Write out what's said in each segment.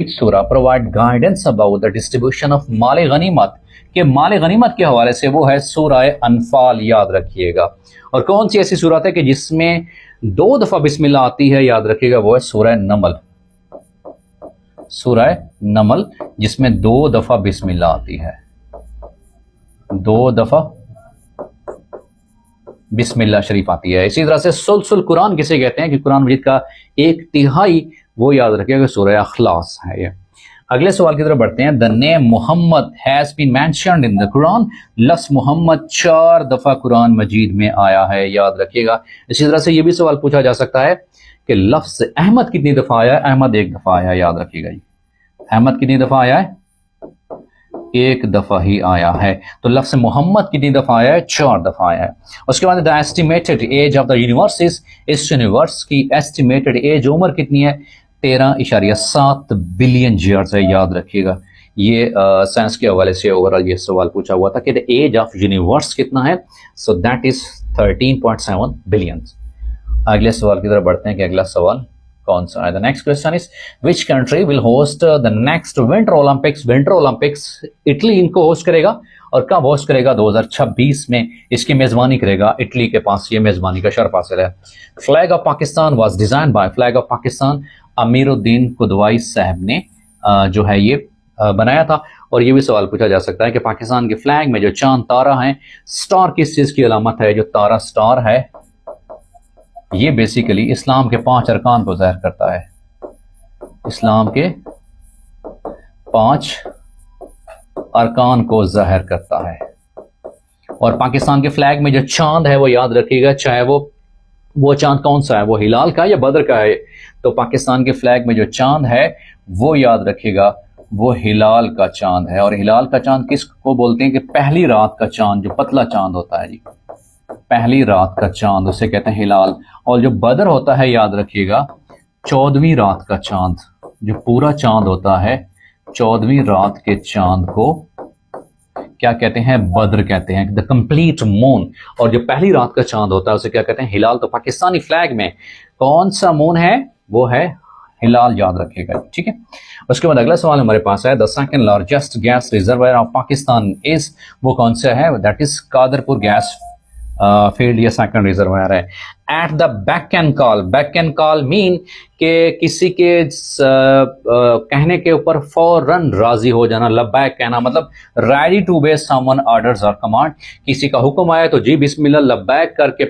सूरा provide guidance about the distribution of माल गनीमत के माल गनीमत के हवाले से, वो है सूरा अनफाल, याद रखिएगा। और कौन सी ऐसी सूरत है कि जिसमें 2 दफा बिस्मिल्लाह आती है, याद रखिएगा, वो है सूरा नमल। सूरा नमल जिसमें 2 दफा बिस्मिल्लाह आती है, 2 दफा बिस्मिल्लाह शरीफ आती है। इसी तरह से सुलसुल कुरान किसे कहते हैं कि कुरान मजीद का 1/3, वो याद रखिएगा सूरह अखलास है ये। अगले सवाल की तरफ बढ़ते हैं। The name Muhammad has been mentioned in the Quran, लफ्ज़ मोहम्मद 4 दफा कुरान मजीद में आया है, याद रखिएगा। इसी तरह से ये भी सवाल पूछा जा सकता है कि लफ्ज़ अहमद कितनी दफा आया है। अहमद 1 दफा आया है, याद रखिएगा जी। अहमद कितनी दफा आया है? 1 दफा ही आया है। तो लफ्ज़ मोहम्मद कितनी दफा आया है? 4 दफा आया है। उसके बाद the estimated age of the universe इस यूनिवर्स की एस्टिमेटेड एज, उम्र कितनी है? 13.7 बिलियन ईयर्स है, याद रखिएगा। ये साइंस के हवाले से ओवरऑल ये सवाल पूछा हुआ था कि द एज ऑफ यूनिवर्स कितना है। So that is 13.7 billion. अगले सवाल की तरफ बढ़ते हैं कि अगला सवाल कौन सा है। The next question is which country will host the next winter Olympics. Winter Olympics Italy इनको होस्ट करेगा, और कब होस्ट करेगा? 2026 में इसकी मेजबानी करेगा। इटली के पास ये मेजबानी का शर्फ हासिल है। Flag of Pakistan was design by, flag of Pakistan Amiruddin Kidwai sahab ने जो है ये बनाया था। और ये भी सवाल पूछा जा सकता है कि पाकिस्तान के फ्लैग में जो चांद तारा है, स्टार किस चीज की अलामत है? जो तारा स्टार है ये बेसिकली इस्लाम के 5 अरकान को ज़ाहिर करता है। इस्लाम के 5 अरकान को ज़ाहिर करता है। और पाकिस्तान के फ्लैग में जो चांद है वो याद रखिएगा, चाहे वो चांद कौन सा है, वो हिलाल का या बदर का है। तो पाकिस्तान के फ्लैग में जो चांद है वो याद रखिएगा, वो हिलाल का चांद है। और हिलाल का चांद किसको बोलते हैं? कि पहली रात का चांद, जो पतला चांद होता है जी, पहली रात का चांद, उसे कहते हैं हिलाल। और जो बदर होता है याद रखिएगा, 14वीं रात का चांद, जो पूरा चांद होता है 14वीं रात के चांद को क्या कहते हैं? बद्र कहते हैं, द कंप्लीट मून। और जो पहली रात का चांद होता है उसे क्या कहते हैं? हिलाल। तो पाकिस्तानी फ्लैग में कौन सा मून है? वो है हिलाल, याद रखिएगा, ठीक है। उसके बाद अगला सवाल हमारे पास है। The second largest gas reservoir of Pakistan is, वो कौन सा है? That is Kadarpur gas field, या सेकंड रिजर्वायर है। At the back and call, back and call mean के किसी के कहने के ऊपर फौरन राजी हो जाना, लब्बैक कहना, मतलब ready to be someone orders और कमांड। किसी का हुक्म आया तो जी बिस्मिल्लाह लब्बैक करके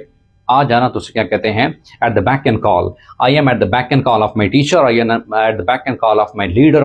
आ जाना, तो उसे क्या कहते हैं? At the back and call. I am at the back and call of my teacher, I am at the back and call of my leader.